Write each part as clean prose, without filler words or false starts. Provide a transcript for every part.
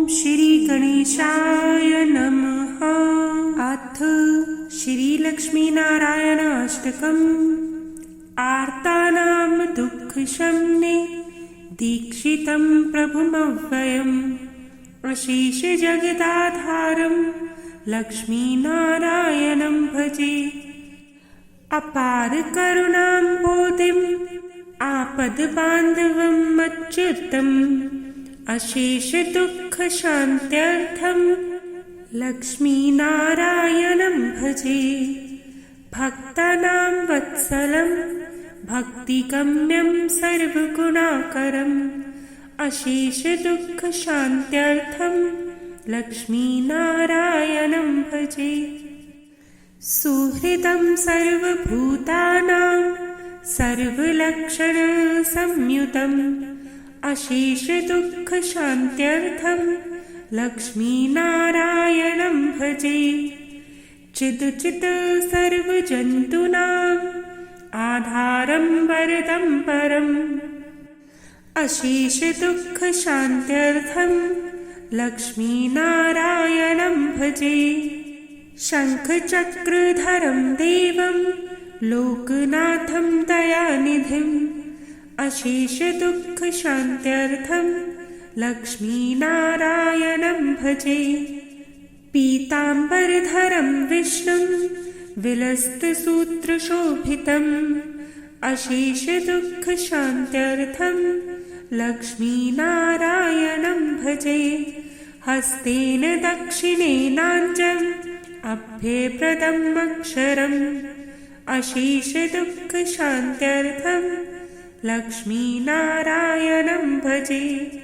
श्री गणेशाय नमः। अथ श्रीलक्ष्मीनारायणाष्टकम्। आर्तानां दुःखशमने दीक्षितं प्रभुमव्ययम् अशेषजगदाधारं लक्ष्मीनारायणं भजे। अपारकरुणाम्बोधिम् आपद्बान्धवम् अच्युतम् अशेषदुःखशान्त्यर्थं लक्ष्मीनारायणं भजे। भक्तानां वत्सलं भक्तिगम्यं सर्वगुणाकरम् अशेषदुःखशान्त्यर्थं लक्ष्मीनारायणं भजे। सुहृदं सर्वभूतानां सर्वलक्षणसंयुतम् अशेषदुःखशान्त्यर्थं लक्ष्मीनारायणं भजे। चिदचित् सर्वजन्तूनाम् आधारं वरदं परम् अशेषदुःखशान्त्यर्थं लक्ष्मीनारायणं भजे। शङ्खचक्रधरं देवं लोकनाथं दयानिधिम् अशेषदुःखशान्त्यर्थं लक्ष्मीनारायणं भजे। पीताम्बरधरं विष्णुं विलसितसूत्रशोभितम् अशेषदुःखशान्त्यर्थं लक्ष्मीनारायणं भजे। हस्तेन दक्षिणेनाञ्जम् अभयप्रदम् अक्षरम् अशेषदुःखशान्त्यर्थं लक्ष्मीनारायणं भजे।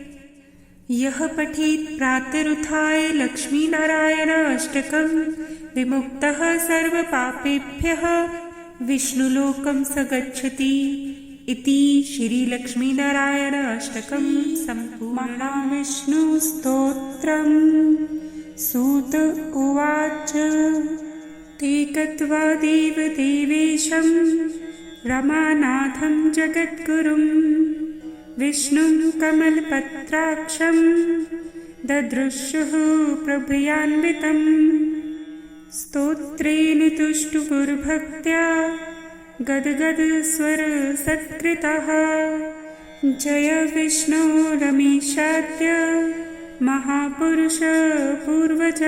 यः पठेत् प्रातरुत्थाय लक्ष्मीनारायणाष्टकं विमुक्तः सर्वपापेभ्यः विष्णुलोकं स गच्छति। इति श्रीलक्ष्मीनारायणाष्टकं सम्पूर्णम्। महाविष्णुस्तोत्रम्। सूत उवाच। ते गत्वा देवदेवेशं रमानाथं जगद्गुरुं विष्णुं कमलपत्राक्षं ददृशुः प्रभयान्वितम्। स्तोत्रेण तुष्टुपुर्भक्त्या गद्गदस्वरसत्कृतः जय विष्णो रमेशाद्य महापुरुष पूर्वज।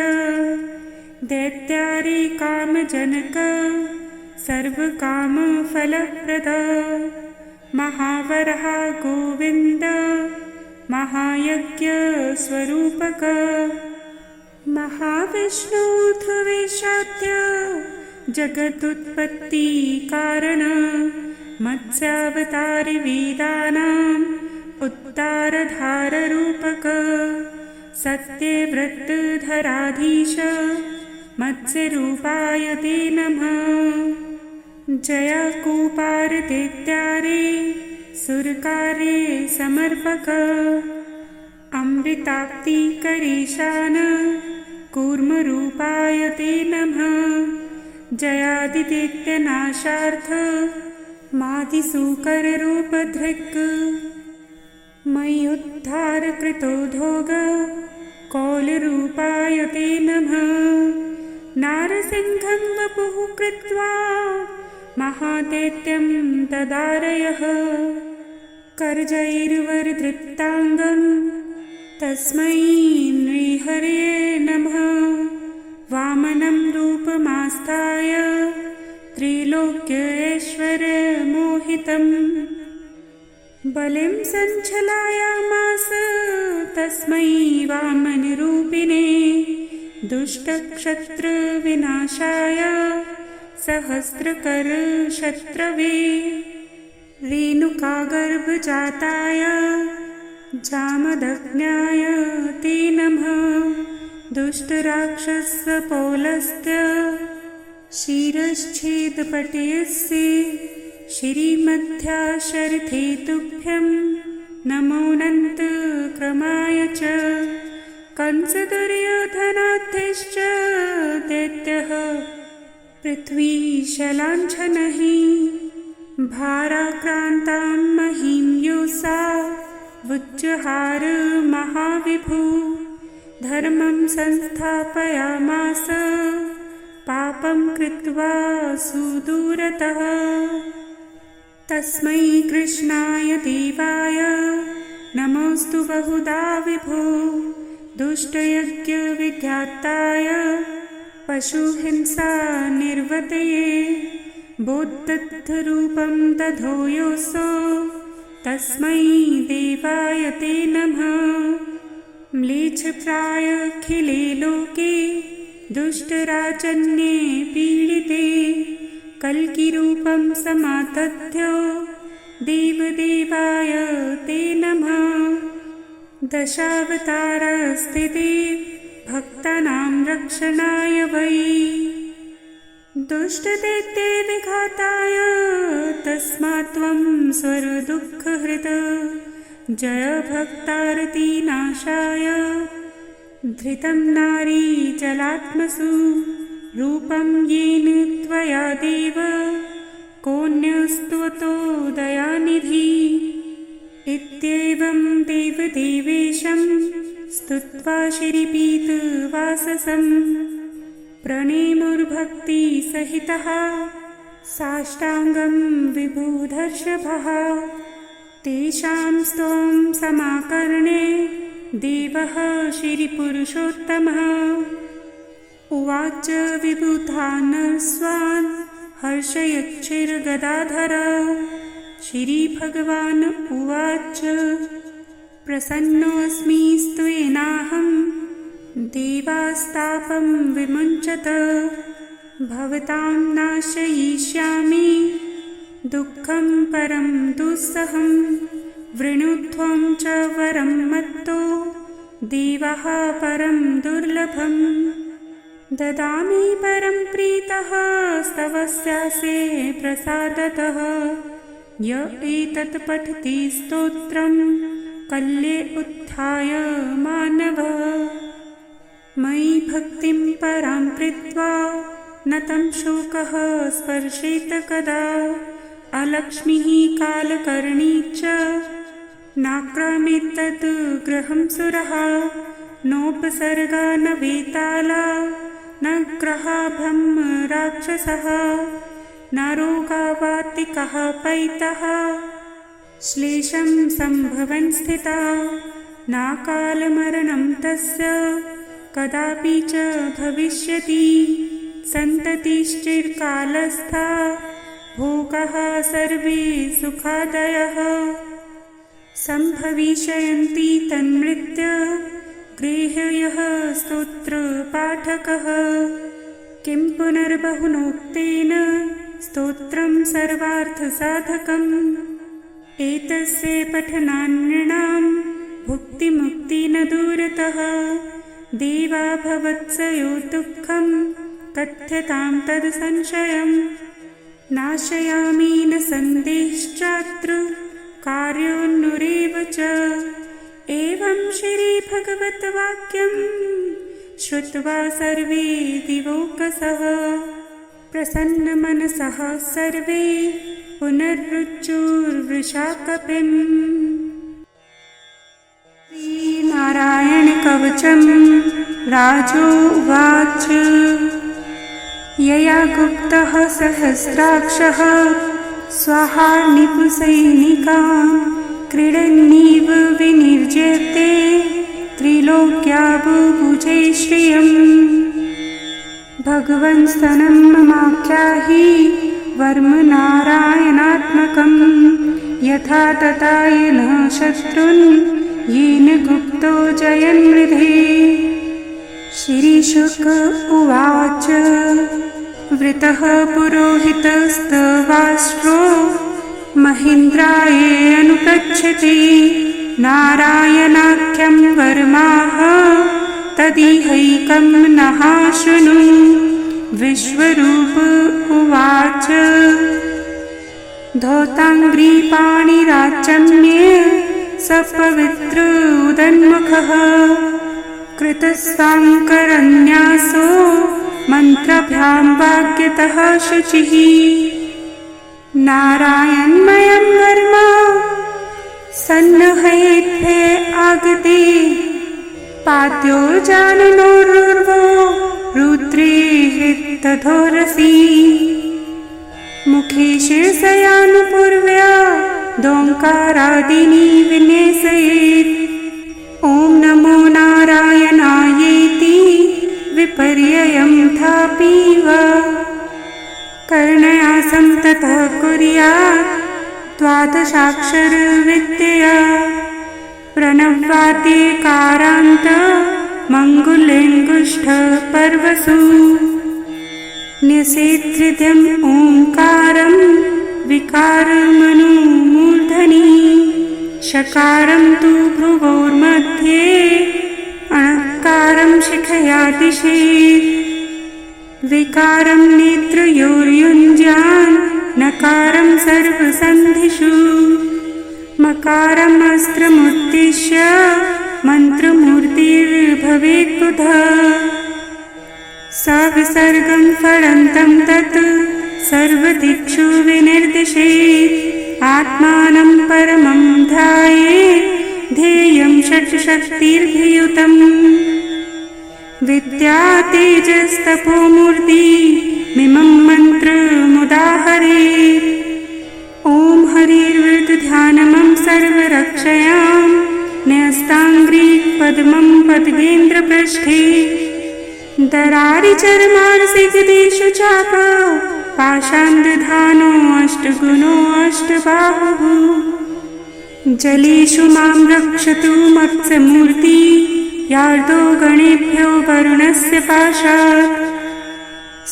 दैत्यारि कामजनक सर्वकामफलप्रद महावरः गोविन्द महायज्ञस्वरूपक। महाविष्णुथ वेशाद्य जगदुत्पत्तिकारण मत्स्यावतारि वेदानाम् उत्तारधाररूपक। सत्यव्रतधराधीश मत्स्यरूपाय ते नमः। जयकूपारदैत्यारे सुरकार्ये समर्पक। अमृताप्तिकरीशान कूर्मरूपाय ते नमः। जयादिदैत्यनाशार्थ मादिसूकररूपधृक्। मय्युद्धारकृतो धोग कौलरूपाय ते नमः। नारसिंहं वपुः कृत्वा महादैत्यं तदारयः। करजैर्वरधृताङ्गं तस्मै नृहरये नमः। वामनं रूपमास्थाय त्रैलोक्यैश्वर्यमोहितं बलिं सञ्चलायामास तस्मै वामनरूपिणे। दुष्टक्षत्रविनाशाय सहस्रकरशत्रवे रेणुकागर्भजाताय जामदग्न्याय ते नमः। दुष्टराक्षसपौलस्त्य शिरश्छेदपटयस्य श्रीमध्याशरथे तुभ्यं नमोऽनन्तक्रमाय च। कंसदुर्योधनाद्यश्च दैत्यः पृथ्वीशलाञ्छनैः भाराक्रान्तां महीं योऽसा वुज्जहार महाविभु धर्मं संस्थापयामास पापं कृत्वा सुदूरतः। तस्मै कृष्णाय देवाय नमोऽस्तु बहुधा विभो। दुष्टयज्ञविघाताय पशुहिंसा निर्वतये। बोद्धरूपं दधो योऽसौ तस्मै देवाय ते नमः। म्लेच्छप्रायखिले लोके दुष्टराजन्ये पीडिते। कल्किरूपं समातथ्यो देवदेवाय ते नमः। दशावतारस्थिते भक्तानां रक्षणाय वै। दुष्टदैत्ये विघाताय तस्मात् त्वं स्वर्दुःखहृत्। जय भक्तारतीनाशाय धृतं नारीजलात्मसु। रूपं येन त्वया देव कोऽन्यस्त्वतो दयानिधि। इत्येवं देवदेवेशं स्तुत्वा श्रीपीतवाससं प्रणेमुर्भक्तिसहितः साष्टाङ्गं विबुधर्षभः। तेषां स्तों समाकर्ण्य देवः श्रीपुरुषोत्तमः। उवाच विबुधान् हर्षयच्छिर्गदाधर। श्रीभगवान् उवाच प्रसन्नोऽस्मि स्त्वेनाहं देवास्तापं विमुञ्चत। भवतां नाशयिष्यामि दुःखं परं दुस्सहं। वृणुध्वं च वरं मत्तो देवः परं दुर्लभं। ददामि परं प्रीतः स्तवस्यासे प्रसादतः। य एतत् पठति स्तोत्रं कल्ये उत्थाय मानवः। मयि भक्तिं परां कृत्वा न तं शोकः स्पर्शेत कदा। अलक्ष्मीः कालकर्णी च नाक्रमेत्तत् गृहं सुरः। नोपसर्गा न वेताला न ग्रहा ब्रह्म राक्षसः। न रोगावातिकः पैतः श्लेषं सम्भवन् स्थिता। नाकालमरणं तस्य कदापि च भविष्यति। सन्ततिश्चिरकालस्था भोगाः सर्वे सुखादयः। सम्भविष्यन्ति तन्मृत्य गृह्यः स्तोत्रपाठकः। किं पुनर्बहुनोक्तेन स्तोत्रं सर्वार्थसाधकम्। एतस्य पठनान्नृणां भुक्तिमुक्ति न दूरतः। देवा भवत्सयो दुःखं कथ्यतां तद् संशयम्। नाशयामि न सन्देश्चात्र कार्योन्नुरेव च। एवं श्रीभगवद्वाक्यं श्रुत्वा सर्वे दिवोकसः। प्रसन्नमनसः सर्वे पुनरुच्चुर्वृषाकपिम्। श्रीनारायणकवचं राजोवाच यया गुप्तः सहस्राक्षः स्वाहा निपुसैनिकान् क्रीडन्नीव विनिर्जयते त्रिलोक्याबुभुजे श्रियम्। भगवन् स्तनं ममाख्याहि वर्म नारायणात्मकं। यथा तथा येन शत्रुन् येन गुप्तो जयन्मृधे। श्रीशुक उवाच वृतः पुरोहितस्तवाष्ट्रो महीन्द्राये अनुपृच्छति। नारायणाख्यं वर्माः तदिहैकं नः शृणु। विश्वरूप उवाच धौताङ्घ्रिपाणिराचम्ये सपवित्र उदन्मुखः। कृतस्वाङ्करन्यासो मन्त्रभ्यां वाग्यतः शुचिः। नारायणमयं वर्मा सन्नहयेद्भे आगते पाद्यो जाननोरुर्वो रुद्रे हृत्तथोरसी मुखे शीर्षयानुपूर्व्या दोङ्कारादिनी विन्यसेत्। ॐ नमो नारायणायेति विपर्ययं थापीव कर्णयासं ततः कुर्यात् द्वादशाक्षरविद्यया प्रणवाद्यकारान्त मङ्गुलेङ्गुष्ठ पर्वसु न्यसेत्थृत्यम् ओङ्कारं विकारमनुमूर्धनि शकारं तु भ्रुवोर्मध्ये अणकारं शिखया दिशेत् विकारं नेत्रयोर्युञ्ज्यान् नकारं सर्वसन्धिषु मकारम् अस्त्रमुद्दिश्य मन्त्रमूर्तिर्भवेत् बुधः सविसर्गं फलन्तं तत् सर्वदिक्षु विनिर्दिशेत् आत्मानं परमं ध्यायेत् ध्येयं षट्शक्तिर्भियुतम् विद्या तेजस्तपोमूर्ति मिमं मन्त्रमुदाहरेत्। ॐ हरिर्वृद्ध्यानमं सर्वरक्षयां न्यस्ताङ्घ्रि पद्मं पद्मेन्द्रपृष्ठे दरारिचर्मार्सिगदेषु चाप पाषाण्डधानो अष्टगुणो अष्टबाहुः जलेषु मां रक्षतु मत्स्यमूर्ति यार्दो गणेभ्यो वरुणस्य पाशात्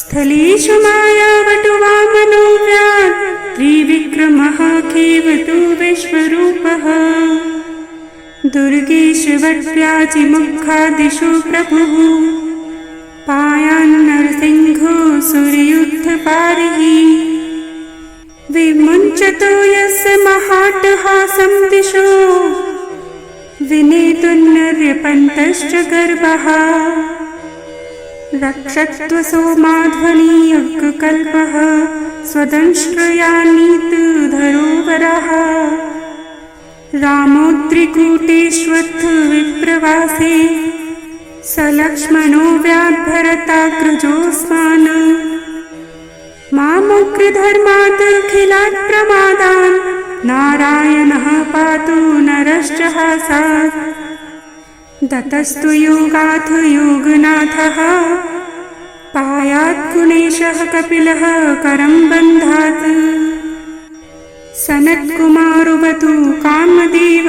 स्थलेषु मायावटुवामनो व्यात् त्रिविक्रमः खेवतु विश्वरूपः दुर्गेषु वट्व्याजिमुखादिषु प्रभुः पायान्नरसिंहो सूर्ययुद्धपारिः विमुञ्चतो यस्य महाट्टहासं दिशो विनेतुन्नर्यपन्तश्च गर्भः रक्षत्वसोमाध्वनियज्ञकल्पः स्वदंष्ट्रयानीतुधरोवरः रामोद्रिकूटेष्वत्थ विप्रवासे सलक्ष्मणो व्याद्भरताग्रजोऽस्मान् मामुग्रधर्मादखिलात् प्रमादान् नारायणः पातु नरश्च हासात् दतस्तु योगाथ योगनाथः पायात् गुणेशः कपिलः करं बन्धात् सनत्कुमारुवतु कामदेव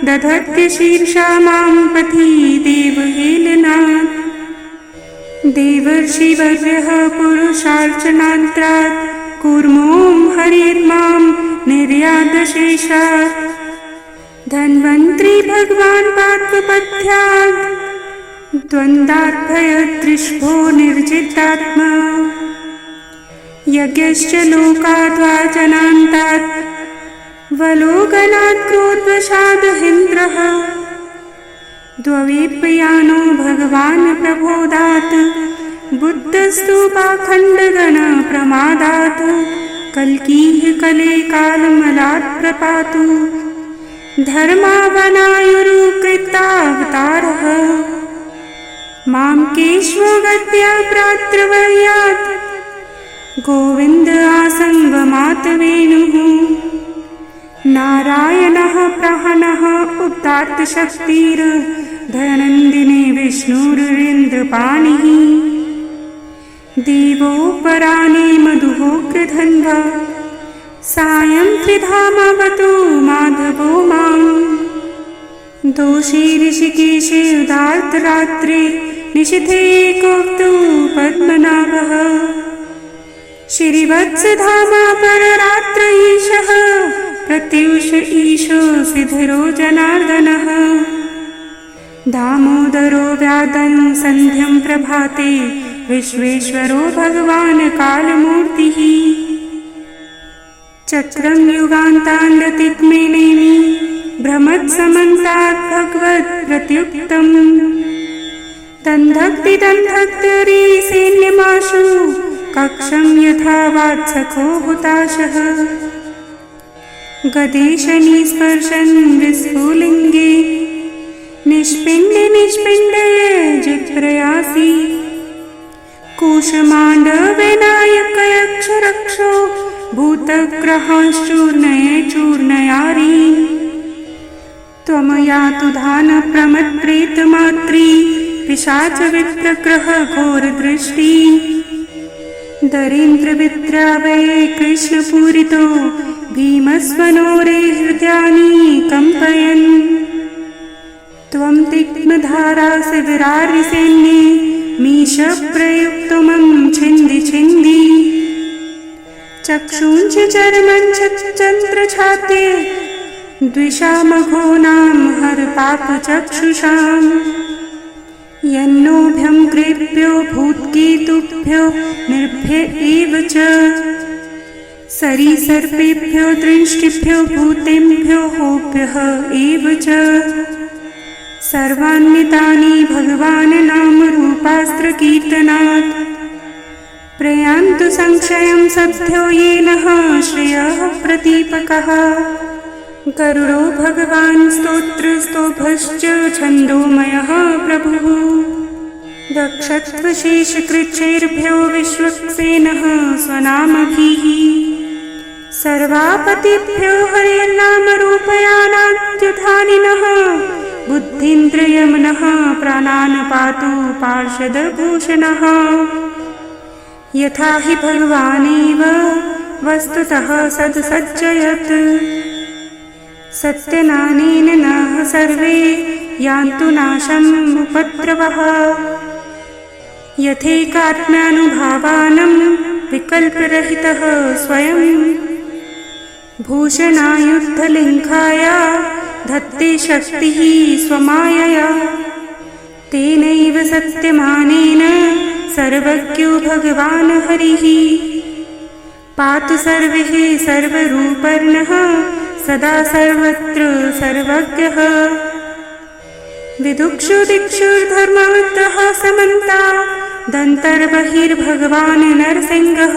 दधत्यशीर्षा मां पथि देवहेलनात् देवर्षिवर्यः पुरुषार्चनान्त्रात् कूर्मों हरिर्मां निर्यादशेषात् धन्वन्त्री भगवान् पात्वपथ्यात् द्वन्द्वाद्भयत्रिष्भो निर्जितात्मा यज्ञश्च लोकाद्वाचनान्तात् वलोकनात् क्रोधवशादहीन्द्रः द्ववेप्यानो भगवान् प्रबोधात् बुद्धस्तु पाखण्डगणप्रमादात् कल्कीः कले कालमलात् प्रपातु धर्मावनायुरुकृतावतारः मां केशवगत्या प्रात्रवर्यात् गोविन्द आसङ्गमातवेणुः नारायणः प्रहनः उदात्तशक्तिर्धनन्दिनी विष्णुरिन्द्रपाणिः देवोपराणे मधुहोग्रधन्वा सायं त्रिधामवतु माधवो मां दोषी ऋषिकेशे उदार्तरात्रे निशिथे कोक्तु पद्मनाभः श्रीवत्सधामा पररात्र ईशः प्रत्युष ईशो सिद्धरो जनार्दनः दामोदरो व्यादन् सन्ध्यं प्रभाते विश्वेश्वरो भगवान् कालमूर्तिः चक्रं युगान्ताण्डतिग्मेनेमि भ्रमत्समन्तात् भगवत् प्रत्युक्तम् तन्धक्तिदन्धक्तरी सैन्यमाशु कक्षं यथा वात्सखो हुताशः गदेशनि स्पर्शन् विस्फुलिङ्गे निष्पिण्डिनि निष्पिण्डे जित्प्रयासी कूशमाण्डविनायकयक्षरक्षो भूतग्रहांश्चूर्णये चूर्णयारी त्वं यातु दानप्रमत्प्रेतमात्री पिशाचवित्रग्रह घोरदृष्टि दरीन्द्रविद्रावये कृष्णपूरितो भीमस्वनोरे हृदयानि कम्पयन् त्वं तिक्तधारासि विरारिसैन्ये मीशप्रयुक्तमं छिन्दि छिन्दि चक्षूंश्च चर्मञ्च चन्द्रछात्ये द्विषामघोनां हर पापचक्षुषाम् यन्नोभ्यं कृभ्यो भूत्केतुभ्यो निर्भय एव च सरीसर्पेभ्यो दृष्टिभ्यो भूतेभ्यो होभ्यः एव च सर्वान्वितानि भगवान् नामरूपास्त्रकीर्तनात् प्रयान्तु संशयं सद्यो येनः श्रेयः प्रदीपकः गरुडो भगवान् स्तोत्रस्तोभश्च छन्दोमयः प्रभुः दक्षत्वशेषकृच्छेर्भ्यो विश्वक्सेनः स्वनामभिः सर्वापतिभ्यो हरेर्नामरूपयानाद्युधानिनः बुद्धीन्द्रियमनः प्राणान् पातु पार्षदभूषणः यथा हि भगवानेव वस्तुतः सद्सज्जयत् सत्यनानेन न सर्वे यान्तु नाशम् उपद्रवः यथैकात्म्यानुभावानं विकल्परहितः स्वयं भूषणायुद्धलिङ्घाय धत्ते शक्तिः स्वमायया तेनैव सत्यमानेन सर्वज्ञो भगवान् हरिः पातु सर्वैः सर्वरूपर्णः सदा सर्वत्र सर्वज्ञः विदुक्षु दिक्षुर्धर्मवतः समन्ता दन्तर्बहिर्भगवान् नरसिंहः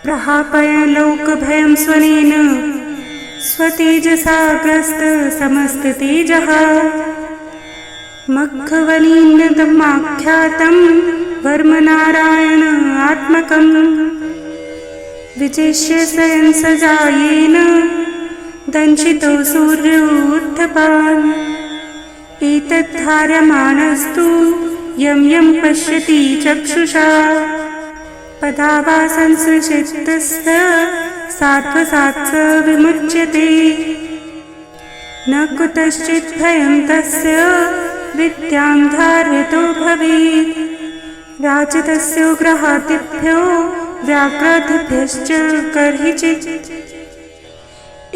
प्रहापय लोकभयं स्वनेन स्वतेजसा ग्रस्त समस्ततेजः मखवलीनदमाख्यातं वर्मनारायण आत्मकम् विजिष्य स्वयंसजायेन दंशितो सूर्योत्थपान् एतद्धार्यमाणस्तु यं यं पश्यति चक्षुषा पदावासंसृचित्तस्य सात्वसात् स विमुच्यते न कुतश्चित् भयं तस्य विद्यां धार्यतो भवेत् राजतस्योग्रहादिभ्यो व्याघ्रादिभ्यश्च कर्हिचित्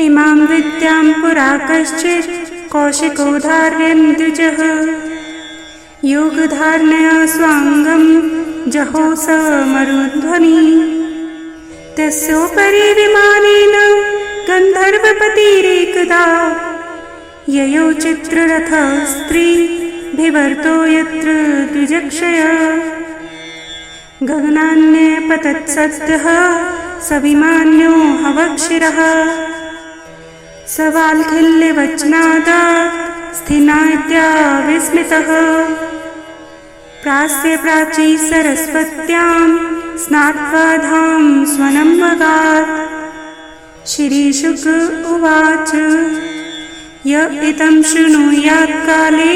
इमां विद्यां पुरा कश्चित् कौशिको धारयन् द्विजः योगधारणया स्वाङ्गं जहो स मरुध्वनि तस्योपरि विमानेन गन्धर्वपतिरेकदा ययो चित्ररथः स्त्रीभिवर्तो यत्र द्विजक्षया गगनान्यपतत्सद्यः सविमान्यो हवक्षिरः सवाल्खिल्यवचनादात् स्थिनाद्या विस्मितः प्रास्य प्राची सरस्वत्यां स्नात्वा धाम स्वनं मगात् श्रीशुक उवाच य इदं शृणुयात् काले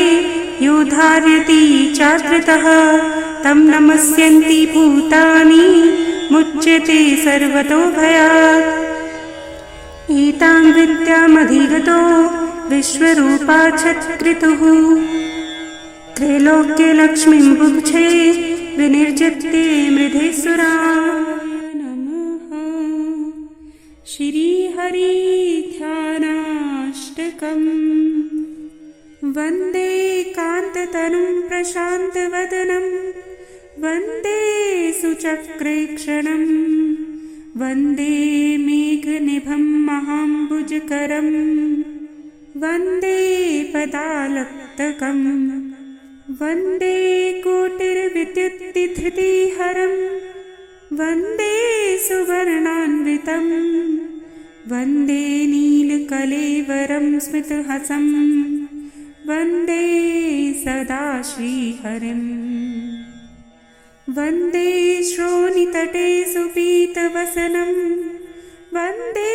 यो धारयति चात्रितः तं नमस्यन्ति भूतानि मुच्यते सर्वतो भयात् एतां विद्यामधिगतो विश्वरूपाच्छत्कृतुः त्रैलोक्यलक्ष्मीं बुभुक्षे विनिर्जित्ते मृधेसुरा नमः श्रीहरिध्यानाष्टकम् वन्दे कान्ततनुं प्रशान्तवदनं वन्दे सुचक्रेक्षणं वन्दे मेघनिभं महाम्बुजकरं वन्दे पदालक्तकम् वन्दे कोटिर्विद्युत्तिधृतिहरं वन्दे सुवर्णान्वितं वन्दे नीलकलेवरं स्मितहसं वन्दे सदा श्रीहरिम् वन्दे श्रोणितटे सुपीतवसनं वन्दे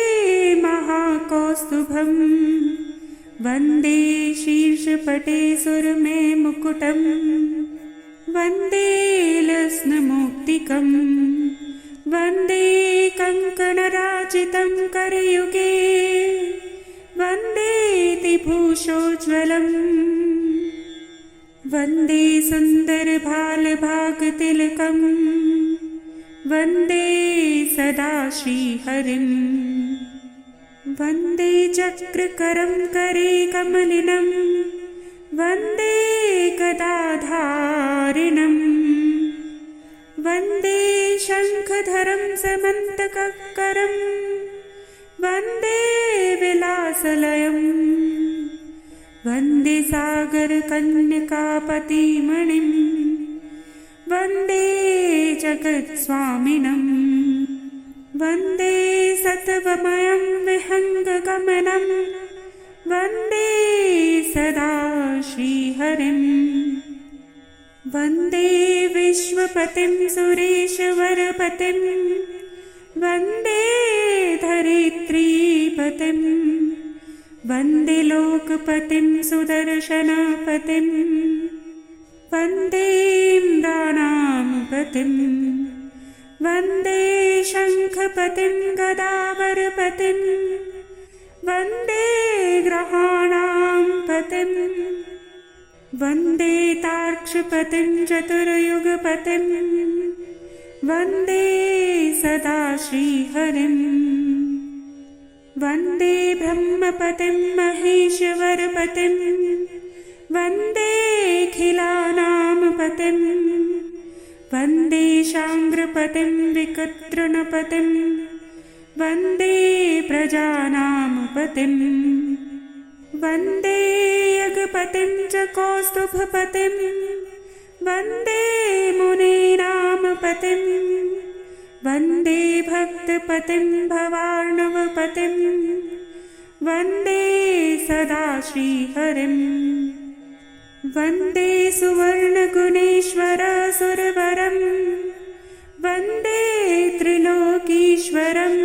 महाकौस्तुभम् वन्दे शीर्षपटे सुरमे मुकुटम् वन्दे लस्नमौक्तिकम् वन्दे कङ्कणराजितं करयुगे वन्देति भूषोज्ज्वलम् वन्दे सुन्दरभालभागतिलकम् वन्दे सदा श्रीहरिम् वन्दे चक्रकरं करे कमलिनं वन्दे गदाधारिणम् वन्दे शङ्खधरं समन्तककरं वन्दे विलासलयम् वन्दे सागरकन्यकापतिमणिं वन्दे जगत्स्वामिनं वन्दे सत्त्वमयं विहङ्गगमनं वन्दे सदा श्रीहरिम् वन्दे विश्वपतिं सुरेशवरपतिं वन्दे धरित्रीपतिं वन्दे लोकपतिं सुदर्शनपतिं वन्दे इन्द्राणां पतिं वन्दे शङ्खपतिं गदावरपतिं वन्दे ग्रहाणां पतिं वन्दे तार्क्षपतिं चतुर्युगपतिं वन्दे सदा श्रीहरिम् वन्दे ब्रह्मपतिं महेश्वरपतिं वन्देऽखिलानां पतिं वन्दे शाङ्ग्रपतिं विकर्तृणपतिं वन्दे प्रजानां पतिं वन्दे यज्ञपतिं च कौस्तुभपतिं वन्दे मुनीनां पतिं वन्दे भक्तपतिं भवार्णवपतिं वन्दे सदा श्रीहरिम् वन्दे सुवर्णगुणेश्वरसुरवरं वन्दे त्रिलोकीश्वरम्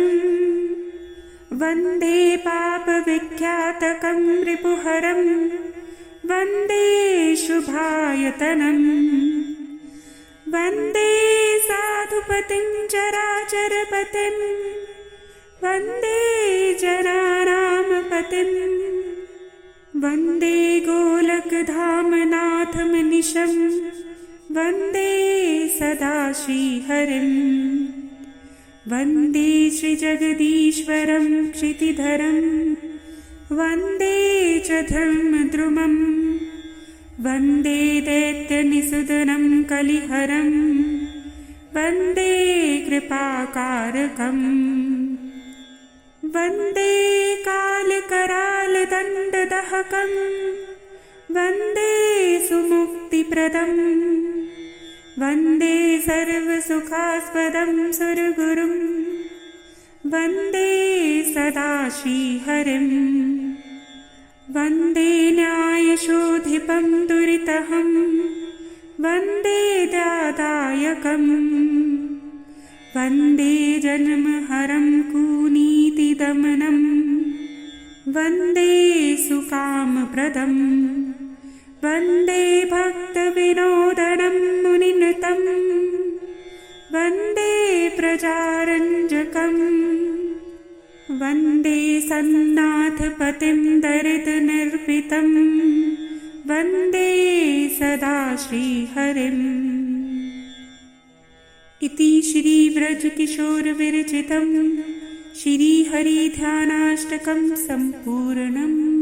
वन्दे पापविख्यातकं रिपुहरं वन्दे शुभायतनम् वन्दे साधुपतिं चराचरपतिं वन्दे जनानां पतिं वन्दे गोलकधामनाथमनिशं वन्दे सदा श्रीहरिम् वन्दे श्रीजगदीश्वरं क्षितिधरं वन्दे च धर्मद्रुमम् वन्दे दैत्यनिसूदनं कलिहरं वन्दे कृपाकारकम् वन्दे कालकरालदण्डदहकं वन्दे सुमुक्तिप्रदम् वन्दे सर्वसुखास्पदं सुरगुरुं वन्दे सदा श्रीहरिम् वन्दे न्यायशोधिपं दुरितहं वन्दे दादायकम् वन्दे जन्महरं कुनीतिदमनं वन्दे सुकामप्रदम् वन्दे भक्तविनोदनं मुनिनतं वन्दे प्रजारञ्जकम् वन्दे सन्नाथपतिं दरिद्रनिर्भितं वन्दे सदा श्रीहरिम् इति श्रीव्रजकिशोरविरचितं श्रीहरिध्यानाष्टकं सम्पूर्णम्।